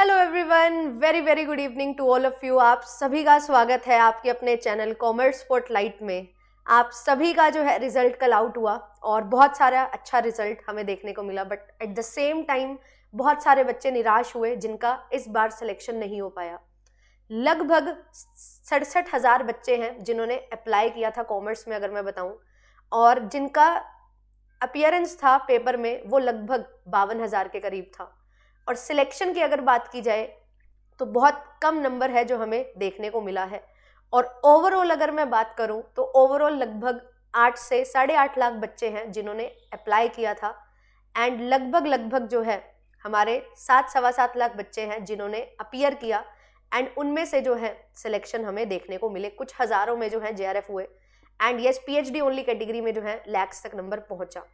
Hello everyone, very very good evening to all of you. आप सभी का स्वागत है आपके अपने चैनल कॉमर्स स्पॉटलाइट में। आप सभी का जो है रिजल्ट कल आउट हुआ और बहुत सारा अच्छा रिजल्ट हमें देखने को मिला, but at the same time बहुत सारे बच्चे निराश हुए जिनका इस बार सिलेक्शन नहीं हो पाया। लगभग 67,000 बच्चे हैं जिन्होंने अप्लाई किया था कॉमर्स में, अगर मैं बताऊं, और जिनका अपीयरेंस था पेपर में वो लगभग 52,000 के करीब था। और सिलेक्शन की अगर बात की जाए तो बहुत कम नंबर है जो हमें देखने को मिला है। और ओवरऑल अगर मैं बात करूं तो ओवरऑल लगभग 8 से 8.5 लाख बच्चे हैं जिन्होंने अप्लाई किया था, एंड लगभग जो है हमारे 7-7.25 लाख बच्चे हैं जिन्होंने अपीयर किया, एंड उनमें से जो है सिलेक्शन हमें देखने को मिले। कुछ हजारों में जो है जेआरएफ हुए, and yes PhD only category में जो है लैक्स तक नंबर पहुंचा।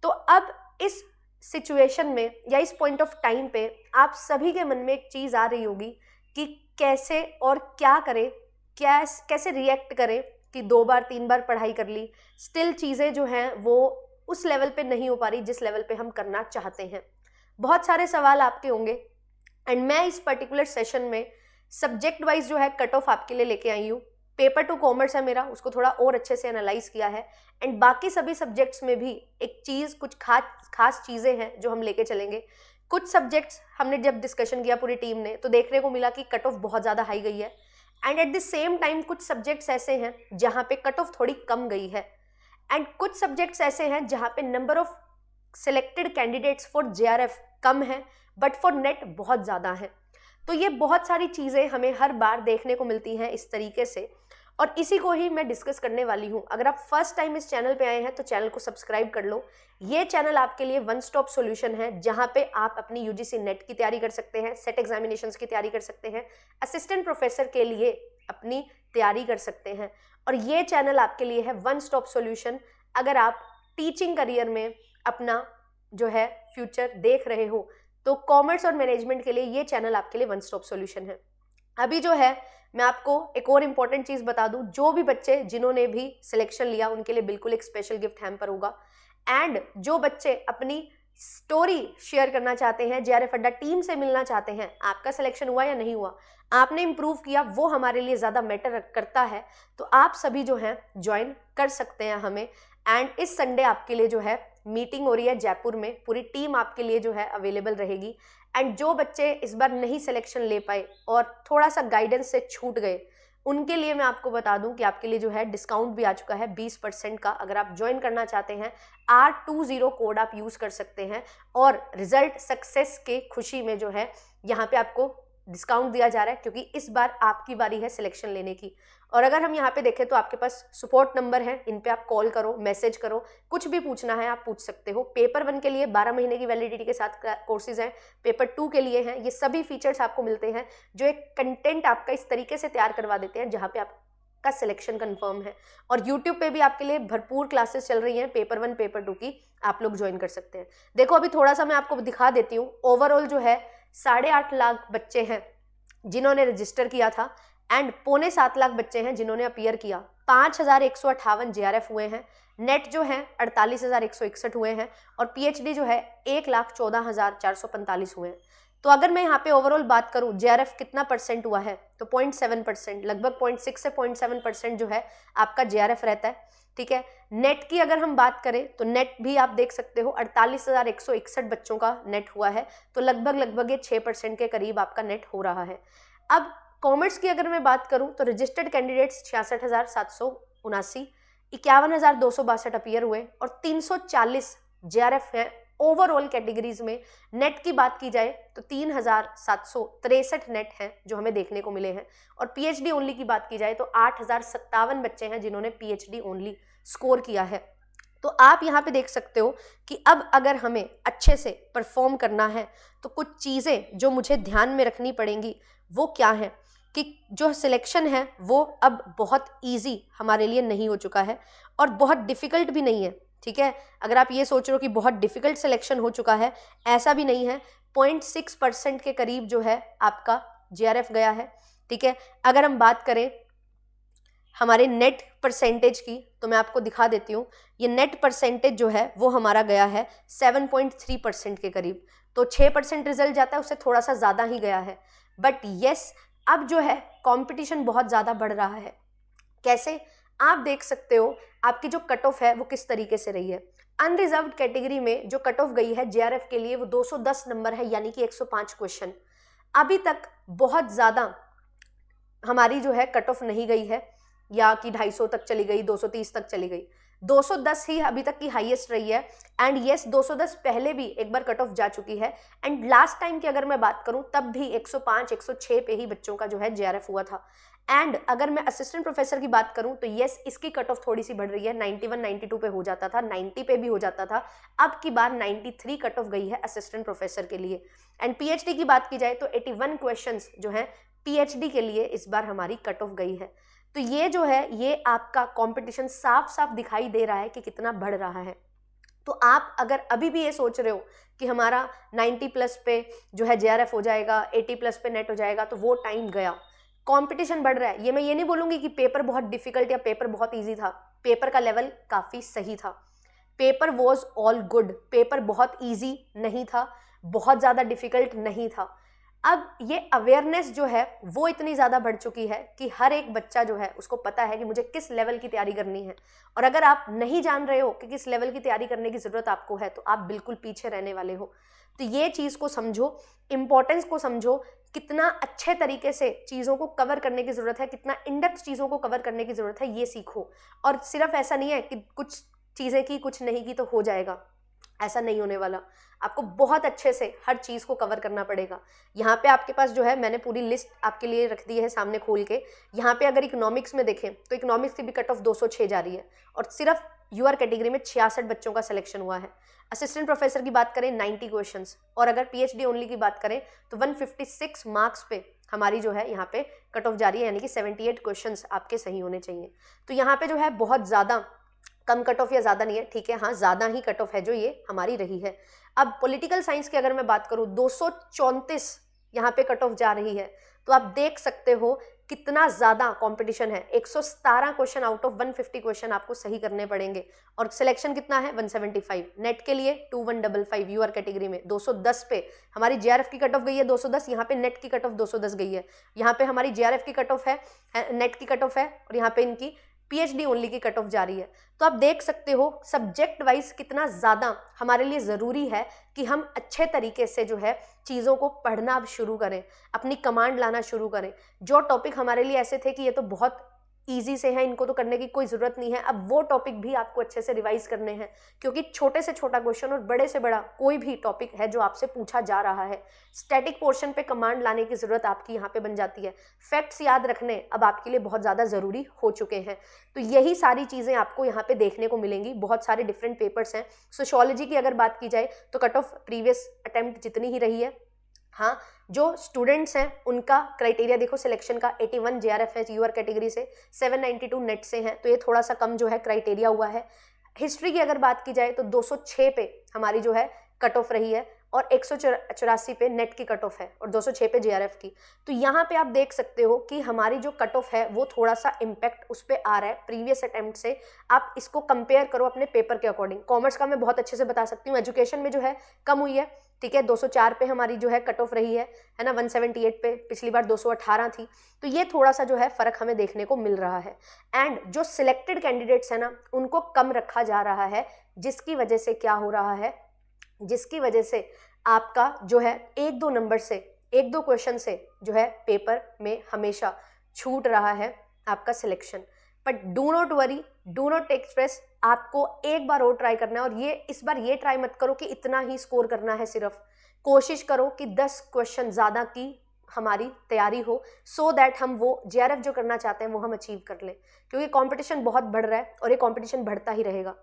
तो अब इस सिचुएशन में या इस पॉइंट ऑफ टाइम पे आप सभी के मन में एक चीज आ रही होगी कि कैसे और क्या करें, कैसे रिएक्ट करें कि 2 बार 3 बार पढ़ाई कर ली, स्टिल चीज़ें जो हैं वो उस लेवल पे नहीं हो पा रही जिस लेवल पे हम करना चाहते हैं। बहुत सारे सवाल आपके होंगे, एंड मैं इस पर्टिकुलर सेशन में सब्जेक्ट वाइज जो है कट ऑफ आपके लिए लेके आई हूँ। पेपर 2 कॉमर्स है मेरा, उसको थोड़ा और अच्छे से एनालाइज किया है, एंड बाकी सभी सब्जेक्ट्स में भी एक चीज़, कुछ खास चीज़ें हैं जो हम लेके चलेंगे। कुछ सब्जेक्ट्स हमने जब डिस्कशन किया पूरी टीम ने तो देखने को मिला कि कट ऑफ बहुत ज़्यादा हाई गई है, and at the same time कुछ सब्जेक्ट्स ऐसे हैं जहाँ पे कट ऑफ थोड़ी कम गई है, एंड कुछ सब्जेक्ट्स ऐसे हैं जहाँ पे number of selected candidates for JRF कम है बट फॉर नेट बहुत ज़्यादा है। तो ये बहुत सारी चीज़ें हमें हर बार देखने को मिलती हैं इस तरीके से, और इसी को ही मैं डिस्कस करने वाली हूँ। अगर आप फर्स्ट टाइम इस चैनल पे आए हैं तो चैनल को सब्सक्राइब कर लो। ये चैनल आपके लिए वन स्टॉप सॉल्यूशन है जहाँ पे आप अपनी यूजीसी नेट की तैयारी कर सकते हैं, सेट एग्जामिनेशंस की तैयारी कर सकते हैं, असिस्टेंट प्रोफेसर के लिए अपनी तैयारी कर सकते हैं, और ये चैनल आपके लिए है वन स्टॉप सॉल्यूशन। अगर आप टीचिंग करियर में अपना जो है फ्यूचर देख रहे हो तो कॉमर्स और मैनेजमेंट के लिए ये चैनल आपके लिए वन स्टॉप सॉल्यूशन है। अभी जो है मैं आपको एक और इम्पॉर्टेंट चीज़ बता दूं, जो भी बच्चे जिन्होंने भी सिलेक्शन लिया उनके लिए बिल्कुल एक स्पेशल गिफ्ट हैम्पर होगा, एंड जो बच्चे अपनी स्टोरी शेयर करना चाहते हैं, जेआरएफ अड्डा टीम से मिलना चाहते हैं, आपका सिलेक्शन हुआ या नहीं हुआ, आपने इम्प्रूव किया, वो हमारे लिए ज़्यादा मैटर करता है, तो आप सभी जो हैं ज्वाइन कर सकते हैं हमें। एंड इस संडे आपके लिए जो है मीटिंग हो रही है जयपुर में, पूरी टीम आपके लिए जो है अवेलेबल रहेगी, एंड जो बच्चे इस बार नहीं सिलेक्शन ले पाए और थोड़ा सा गाइडेंस से छूट गए उनके लिए मैं आपको बता दूं कि आपके लिए जो है डिस्काउंट भी आ चुका है 20% का। अगर आप ज्वाइन करना चाहते हैं R20 कोड आप यूज़ कर सकते हैं, और रिजल्ट सक्सेस के खुशी में जो है यहाँ पे आपको डिस्काउंट दिया जा रहा है, क्योंकि इस बार आपकी बारी है सिलेक्शन लेने की। और अगर हम यहाँ पे देखें तो आपके पास सपोर्ट नंबर है, इन पे आप कॉल करो, मैसेज करो, कुछ भी पूछना है आप पूछ सकते हो। पेपर 1 के लिए 12 महीने की वैलिडिटी के साथ कोर्सेज हैं, पेपर 2 के लिए हैं। ये सभी फीचर्स आपको मिलते हैं जो एक कंटेंट आपका इस तरीके से तैयार करवा देते हैं जहाँ पे आपका सिलेक्शन कंफर्म है। और यूट्यूब पे भी आपके लिए भरपूर क्लासेस चल रही हैं पेपर 1 पेपर 2 की, आप लोग ज्वाइन कर सकते हैं। देखो अभी थोड़ा सा मैं आपको दिखा देती हूँ। ओवरऑल जो है 8.5 लाख बच्चे हैं जिन्होंने रजिस्टर किया था, एंड 6.25 लाख बच्चे हैं जिन्होंने अपीयर किया। 5,158 जेआरएफ हुए हैं, नेट जो है 48,161 हुए हैं, और पीएचडी जो है 1,14,445 हुए हैं। तो अगर मैं यहाँ पे ओवरऑल बात करूँ जेआरएफ कितना परसेंट हुआ है तो 0.7%, लगभग 0.6 से 0.7% जो है आपका जेआरएफ रहता है। ठीक है, नेट की अगर हम बात करें तो नेट भी आप देख सकते हो 48,161 बच्चों का नेट हुआ है, तो लगभग ये 6% के करीब आपका नेट हो रहा है। अब कॉमर्स की अगर मैं बात करूं तो रजिस्टर्ड कैंडिडेट्स 66,779, 51,262 अपीयर हुए, और 340 जेआरएफ हैं ओवरऑल कैटेगरीज में। नेट की बात की जाए तो 3,763 नेट हैं जो हमें देखने को मिले हैं, और पीएचडी ओनली की बात की जाए तो 8,057 बच्चे हैं जिन्होंने पीएचडी ओनली स्कोर किया है। तो आप यहाँ पे देख सकते हो कि अब अगर हमें अच्छे से परफॉर्म करना है तो कुछ चीज़ें जो मुझे ध्यान में रखनी पड़ेंगी वो क्या है कि जो सिलेक्शन है वो अब बहुत इजी हमारे लिए नहीं हो चुका है और बहुत डिफ़िकल्ट भी नहीं है। ठीक है, अगर आप ये सोच रहे हो कि बहुत डिफ़िकल्ट सिलेक्शन हो चुका है, ऐसा भी नहीं है। 0.6% के करीब जो है आपका जेआरएफ गया है। ठीक है, अगर हम बात करें हमारे नेट परसेंटेज की, तो मैं आपको दिखा देती हूँ। ये नेट परसेंटेज जो है वो हमारा गया है 7.3% के करीब, तो 6% रिजल्ट जाता है, उससे थोड़ा सा ज़्यादा ही गया है। बट येस, अब जो है कंपटीशन बहुत ज़्यादा बढ़ रहा है। कैसे? आप देख सकते हो आपकी जो कट ऑफ है वो किस तरीके से रही है। अनरिजर्व्ड कैटेगरी में जो कट ऑफ गई है जेआरएफ के लिए वो 210 नंबर है, यानी कि 105 क्वेश्चन। अभी तक बहुत ज़्यादा हमारी जो है कट ऑफ नहीं गई है, या कि 250 तक चली गई, 230 तक चली गई। 210 ही अभी तक की हाईएस्ट रही है। एंड यस, 210 पहले भी एक बार कट ऑफ जा चुकी है। एंड लास्ट टाइम की अगर मैं बात करूं तब भी 105 106 पे ही बच्चों का जो है जेआरएफ हुआ था। एंड अगर मैं असिस्टेंट प्रोफेसर की बात करूं तो यस, इसकी कट ऑफ थोड़ी सी बढ़ रही है, 91 92 पे हो जाता था, 90 पे भी हो जाता था। अब की बार 93 कट ऑफ गई है असिस्टेंट प्रोफेसर के लिए। एंड पीएचडी की बात की जाए तो 81 क्वेश्चंस जो है पीएचडी के लिए इस बार हमारी कट ऑफ गई है। तो ये जो है ये आपका कंपटीशन साफ साफ दिखाई दे रहा है कि कितना बढ़ रहा है। तो आप अगर अभी भी ये सोच रहे हो कि हमारा 90 प्लस पे जो है जेआरएफ हो जाएगा, 80 प्लस पे नेट हो जाएगा, तो वो टाइम गया। कंपटीशन बढ़ रहा है। ये मैं ये नहीं बोलूंगी कि पेपर बहुत डिफिकल्ट या पेपर बहुत ईजी था। पेपर का लेवल काफ़ी सही था। Paper was all good. Paper बहुत ईजी नहीं था, बहुत ज़्यादा डिफिकल्ट नहीं था। अब ये अवेयरनेस जो है वो इतनी ज़्यादा बढ़ चुकी है कि हर एक बच्चा जो है उसको पता है कि मुझे किस लेवल की तैयारी करनी है। और अगर आप नहीं जान रहे हो कि किस लेवल की तैयारी करने की ज़रूरत आपको है, तो आप बिल्कुल पीछे रहने वाले हो। तो ये चीज़ को समझो, इम्पोर्टेंस को समझो, कितना अच्छे तरीके से चीज़ों को कवर करने की ज़रूरत है, कितना इनडेप्थ चीज़ों को कवर करने की ज़रूरत है, ये सीखो। और सिर्फ ऐसा नहीं है कि कुछ चीज़ें की कुछ नहीं की तो हो जाएगा, ऐसा नहीं होने वाला। आपको बहुत अच्छे से हर चीज़ को कवर करना पड़ेगा। यहाँ पे आपके पास जो है मैंने पूरी लिस्ट आपके लिए रख दी है सामने खोल के। यहाँ पे अगर इकोनॉमिक्स में देखें तो इकोनॉमिक्स की भी कट ऑफ 206 जा रही है, और सिर्फ यूआर कैटेगरी में 66 बच्चों का सिलेक्शन हुआ है। असिस्टेंट प्रोफेसर की बात करें 90 क्वेश्चंस, और अगर पीएचडी ओनली की बात करें तो 156 मार्क्स पे हमारी जो है यहाँ पे कट ऑफ जा रही है, यानी कि 78 क्वेश्चंस आपके सही होने चाहिए। तो यहाँ पे जो है बहुत ज़्यादा कम कट ऑफ या ज़्यादा नहीं है, ठीक है, हाँ ज़्यादा ही कट ऑफ है जो ये हमारी रही है। अब पॉलिटिकल साइंस की अगर मैं बात करूँ 234 यहाँ पे कट ऑफ जा रही है, तो आप देख सकते हो कितना ज़्यादा कंपटीशन है। 117 क्वेश्चन आउट ऑफ 150 क्वेश्चन आपको सही करने पड़ेंगे, और सिलेक्शन कितना है 175। नेट के लिए 2155 यूआर कैटेगरी में 210 पे हमारी जेआरएफ की कट ऑफ गई है 210, यहाँ पे नेट की कट ऑफ 210 गई है। यहाँ पे हमारी जेआरएफ की कट ऑफ है, नेट की कट ऑफ है, और यहाँ पे इनकी पीएचडी ओनली की कट ऑफ जा रही है। तो आप देख सकते हो सब्जेक्ट वाइज कितना ज़्यादा हमारे लिए ज़रूरी है कि हम अच्छे तरीके से जो है चीज़ों को पढ़ना अब शुरू करें, अपनी कमांड लाना शुरू करें। जो टॉपिक हमारे लिए ऐसे थे कि ये तो बहुत ईजी से है, इनको तो करने की कोई ज़रूरत नहीं है, अब वो टॉपिक भी आपको अच्छे से रिवाइज करने हैं, क्योंकि छोटे से छोटा क्वेश्चन और बड़े से बड़ा कोई भी टॉपिक है जो आपसे पूछा जा रहा है, स्टैटिक पोर्शन पे कमांड लाने की ज़रूरत आपकी यहाँ पे बन जाती है। फैक्ट्स याद रखने अब आपके लिए बहुत ज़्यादा ज़रूरी हो चुके हैं। तो यही सारी चीज़ें आपको यहाँ पे देखने को मिलेंगी। बहुत सारे डिफरेंट पेपर्स हैं। सोशियोलॉजी की अगर बात की जाए तो कट ऑफ प्रीवियस अटेम्प्ट जितनी ही रही है। हाँ, जो स्टूडेंट्स हैं उनका क्राइटेरिया देखो सिलेक्शन का 81 जेआरएफ है यूआर कैटेगरी से, 792 नेट से हैं, तो ये थोड़ा सा कम जो है क्राइटेरिया हुआ है। हिस्ट्री की अगर बात की जाए तो 206 पे हमारी जो है कट ऑफ रही है, और 184 पे नेट की कट ऑफ है, और 206 पे जेआरएफ की। तो यहाँ पे आप देख सकते हो कि हमारी जो कट ऑफ है वो थोड़ा सा इम्पैक्ट उस पर आ रहा है प्रीवियस अटेम्प्ट से। आप इसको कंपेयर करो अपने पेपर के अकॉर्डिंग। कॉमर्स का मैं बहुत अच्छे से बता सकती हूँ, एजुकेशन में जो है कम हुई है, ठीक है, 204 पे हमारी जो है कट ऑफ रही है ना, 178 पे, पिछली बार 218 थी। तो ये थोड़ा सा जो है फ़र्क हमें देखने को मिल रहा है। एंड जो सिलेक्टेड कैंडिडेट्स है ना उनको कम रखा जा रहा है, जिसकी वजह से क्या हो रहा है, जिसकी वजह से आपका जो है 1-2 नंबर से, 1-2 क्वेश्चन से जो है पेपर में हमेशा छूट रहा है आपका selection. But do not worry, do not take stress, आपको एक बार और ट्राई करना है। और ये इस बार ये ट्राई मत करो कि इतना ही स्कोर करना है, सिर्फ कोशिश करो कि 10 क्वेश्चन ज़्यादा की हमारी तैयारी हो, सो दैट हम वो जेआरएफ जो करना चाहते हैं वो हम अचीव कर लें। क्योंकि कंपटीशन बहुत बढ़ रहा है और ये कंपटीशन बढ़ता ही रहेगा।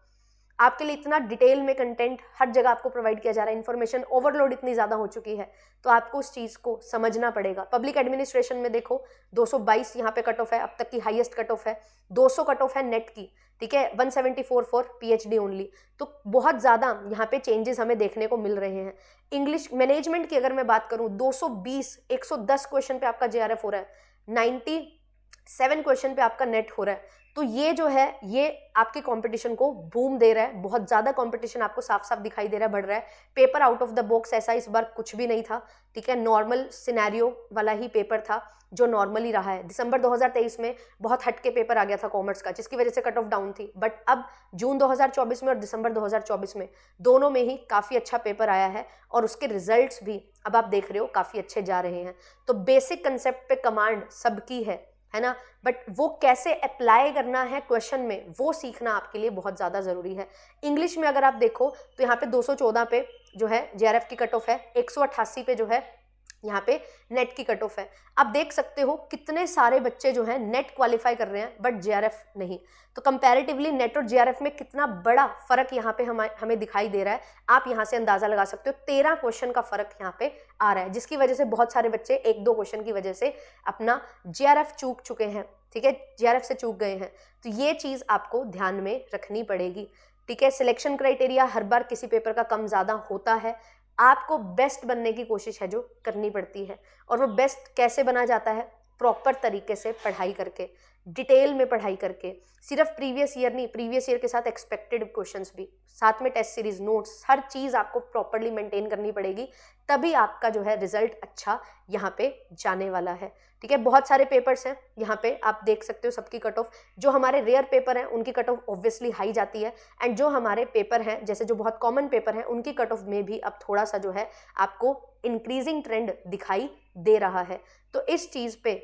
आपके लिए इतना डिटेल में कंटेंट हर जगह आपको प्रोवाइड किया जा रहा है, इन्फॉर्मेशन ओवरलोड इतनी ज़्यादा हो चुकी है, तो आपको उस चीज़ को समझना पड़ेगा। पब्लिक एडमिनिस्ट्रेशन में देखो 222 यहाँ पे कट ऑफ है, अब तक की हाईएस्ट कट ऑफ है, 200 कट ऑफ है नेट की, ठीक है, 174 फॉर पीएचडी ओनली। तो बहुत ज़्यादा यहाँ पे चेंजेस हमें देखने को मिल रहे हैं। इंग्लिश मैनेजमेंट की अगर मैं बात करूँ 220 110 क्वेश्चन पे आपका जेआरएफ हो रहा है, 7 क्वेश्चन पे आपका नेट हो रहा है, तो ये जो है ये आपके कंपटीशन को बूम दे रहा है। बहुत ज़्यादा कंपटीशन आपको साफ साफ दिखाई दे रहा है, बढ़ रहा है। Paper out of the box ऐसा इस बार कुछ भी नहीं था, ठीक है, नॉर्मल सिनेरियो वाला ही पेपर था जो नॉर्मली रहा है। दिसंबर 2023 में बहुत हटके पेपर आ गया था कॉमर्स का, जिसकी वजह से कट ऑफ डाउन थी, बट अब जून 2024 में और दिसंबर 2024 में दोनों में ही काफ़ी अच्छा पेपर आया है और उसके रिजल्ट्स भी अब आप देख रहे हो काफ़ी अच्छे जा रहे हैं। तो बेसिक कंसेप्ट पे कमांड सबकी है ना, बट वो कैसे अप्लाई करना है क्वेश्चन में वो सीखना आपके लिए बहुत ज़्यादा ज़रूरी है। इंग्लिश में अगर आप देखो तो यहाँ पे 214 पे जो है जेआरएफ की कट ऑफ है, 188 पे जो है यहाँ पे नेट की कट ऑफ है। आप देख सकते हो कितने सारे बच्चे जो हैं नेट क्वालिफाई कर रहे हैं बट जेआरएफ नहीं। तो कंपैरेटिवली नेट और जेआरएफ में कितना बड़ा फर्क यहाँ पे हमें दिखाई दे रहा है, आप यहाँ से अंदाजा लगा सकते हो। 13 क्वेश्चन का फर्क यहाँ पे आ रहा है, जिसकी वजह से बहुत सारे बच्चे 1-2 क्वेश्चन की वजह से अपना जेआरएफ चूक चुके हैं, ठीक है, जेआरएफ से चूक गए हैं। तो ये चीज़ आपको ध्यान में रखनी पड़ेगी, ठीक है। सिलेक्शन क्राइटेरिया हर बार किसी पेपर का कम ज़्यादा होता है, आपको बेस्ट बनने की कोशिश है जो करनी पड़ती है। और वो बेस्ट कैसे बना जाता है? प्रॉपर तरीके से पढ़ाई करके, डिटेल में पढ़ाई करके, सिर्फ प्रीवियस ईयर नहीं, प्रीवियस ईयर के साथ एक्सपेक्टेड क्वेश्चंस भी, साथ में टेस्ट सीरीज, नोट्स, हर चीज़ आपको प्रॉपरली मेंटेन करनी पड़ेगी, तभी आपका जो है रिजल्ट अच्छा यहाँ पे जाने वाला है, ठीक है। बहुत सारे पेपर्स हैं यहाँ पे आप देख सकते हो, सबकी कट ऑफ, जो हमारे रेयर पेपर हैं उनकी कट ऑफ ऑब्वियसली हाई जाती है, एंड जो हमारे पेपर हैं जैसे जो बहुत कॉमन पेपर हैं उनकी कट ऑफ में भी अब थोड़ा सा जो है आपको इंक्रीजिंग ट्रेंड दिखाई दे रहा है। तो इस चीज़ पे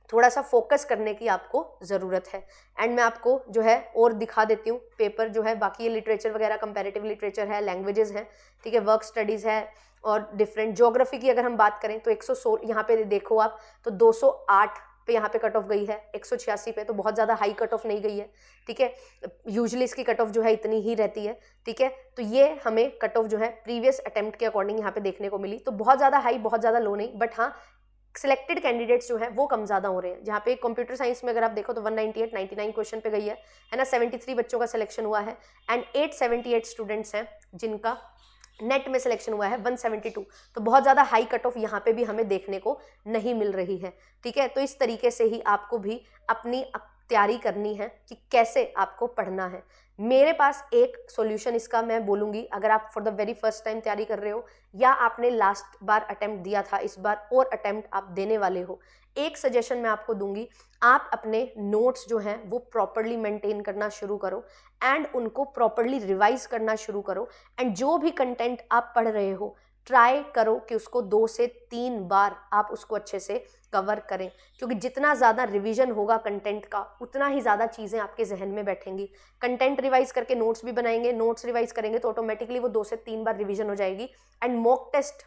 थोड़ा सा फोकस करने की आपको ज़रूरत है। एंड मैं आपको जो है और दिखा देती हूँ पेपर जो है, बाकी ये लिटरेचर वगैरह कंपैरेटिव लिटरेचर है, लैंग्वेजेस हैं, ठीक है, वर्क स्टडीज़ है और डिफरेंट ज्योग्राफी की अगर हम बात करें तो 116 यहाँ पे देखो आप, तो 208 पे यहाँ पे कट ऑफ गई है, 186 पे, तो बहुत ज़्यादा हाई कट ऑफ नहीं गई है, ठीक है। यूजुअली इसकी कट ऑफ जो है इतनी ही रहती है, ठीक है। तो ये हमें कट ऑफ जो है प्रीवियस अटेम्प्ट के अकॉर्डिंग यहाँ पे देखने को मिली, तो बहुत ज़्यादा हाई बहुत ज़्यादा लो नहीं, बट हाँ सिलेक्टेड कैंडिडेट्स जो हैं वो कम ज़्यादा हो रहे हैं। जहाँ पे कंप्यूटर साइंस में अगर आप देखो तो 198 99 क्वेश्चन पे गई है ना, 73 बच्चों का सिलेक्शन हुआ है, एंड 878 स्टूडेंट्स हैं जिनका नेट में सिलेक्शन हुआ है 172। तो बहुत ज़्यादा हाई कट ऑफ यहाँ पे भी हमें देखने को नहीं मिल रही है, ठीक है। तो इस तरीके से ही आपको भी अपनी तैयारी करनी है कि कैसे आपको पढ़ना है। मेरे पास एक सॉल्यूशन इसका मैं बोलूँगी, अगर आप for the very first time तैयारी कर रहे हो या आपने लास्ट बार अटेम्प्ट दिया था, इस बार और अटेम्प्ट आप देने वाले हो, एक सजेशन मैं आपको दूंगी, आप अपने नोट्स जो हैं वो प्रॉपरली मेंटेन करना शुरू करो एंड उनको प्रॉपरली रिवाइज करना शुरू करो। एंड जो भी कंटेंट आप पढ़ रहे हो ट्राई करो कि उसको 2 से 3 बार आप उसको अच्छे से कवर करें, क्योंकि जितना ज़्यादा रिवीजन होगा कंटेंट का उतना ही ज़्यादा चीज़ें आपके जहन में बैठेंगी। कंटेंट रिवाइज करके नोट्स भी बनाएंगे, नोट्स रिवाइज करेंगे तो ऑटोमेटिकली वो 2 से 3 बार रिवीजन हो जाएगी। एंड मॉक टेस्ट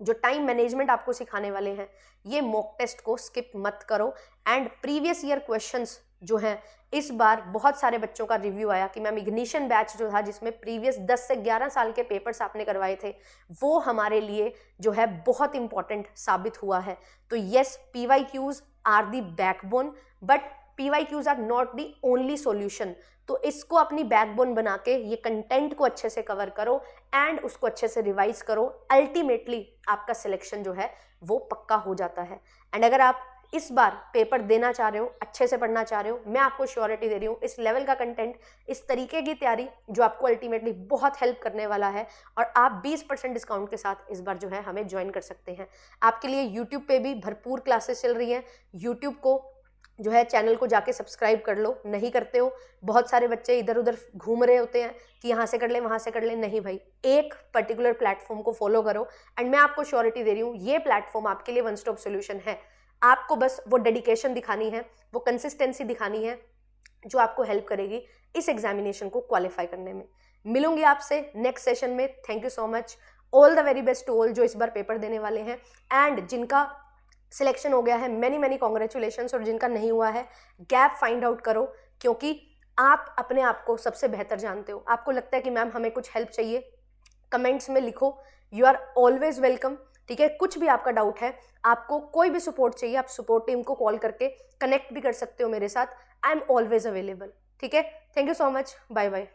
जो टाइम मैनेजमेंट आपको सिखाने वाले हैं, ये मॉक टेस्ट को स्किप मत करो। एंड प्रीवियस ईयर क्वेश्चंस जो हैं, इस बार बहुत सारे बच्चों का रिव्यू आया कि मैम इग्निशन बैच जो था जिसमें प्रीवियस 10 से 11 साल के पेपर्स आपने करवाए थे, वो हमारे लिए जो है बहुत इंपॉर्टेंट साबित हुआ है। तो yes, PYQs are the backbone, but PYQs are not the only solution. तो इसको अपनी बैकबोन बना के ये कंटेंट को अच्छे से कवर करो एंड उसको अच्छे से रिवाइज करो, अल्टीमेटली आपका सिलेक्शन जो है वो पक्का हो जाता है। एंड अगर आप इस बार पेपर देना चाह रहे हो, अच्छे से पढ़ना चाह रहे हो, मैं आपको श्योरिटी दे रही हूँ इस लेवल का कंटेंट, इस तरीके की तैयारी जो आपको अल्टीमेटली बहुत हेल्प करने वाला है, और आप 20% डिस्काउंट के साथ इस बार जो है हमें ज्वाइन कर सकते हैं। आपके लिए यूट्यूब पे भी भरपूर क्लासेस चल रही हैं, यूट्यूब को जो है चैनल को जाके सब्सक्राइब कर लो, नहीं करते हो। बहुत सारे बच्चे इधर उधर घूम रहे होते हैं कि यहाँ से कर ले वहाँ से कर ले, नहीं भाई, एक पर्टिकुलर प्लेटफॉर्म को फॉलो करो। एंड मैं आपको श्योरिटी दे रही हूँ ये प्लेटफॉर्म आपके लिए वन स्टॉप सोल्यूशन है। आपको बस वो डेडिकेशन दिखानी है, वो कंसिस्टेंसी दिखानी है जो आपको हेल्प करेगी इस एग्जामिनेशन को क्वालिफाई करने में। मिलूंगी आपसे नेक्स्ट सेशन में। Thank you so much, all the very best to all जो इस बार पेपर देने वाले हैं, एंड जिनका सिलेक्शन हो गया है मैनी मैनी कॉन्ग्रेचुलेशंस, और जिनका नहीं हुआ है गैप फाइंड आउट करो, क्योंकि आप अपने आप को सबसे बेहतर जानते हो। आपको लगता है कि मैम हमें कुछ हेल्प चाहिए, कमेंट्स में लिखो, यू आर ऑलवेज वेलकम, ठीक है। कुछ भी आपका डाउट है, आपको कोई भी सपोर्ट चाहिए, आप सपोर्ट टीम को कॉल करके कनेक्ट भी कर सकते हो मेरे साथ, आई एम ऑलवेज अवेलेबल, ठीक है। Thank you so much, bye bye.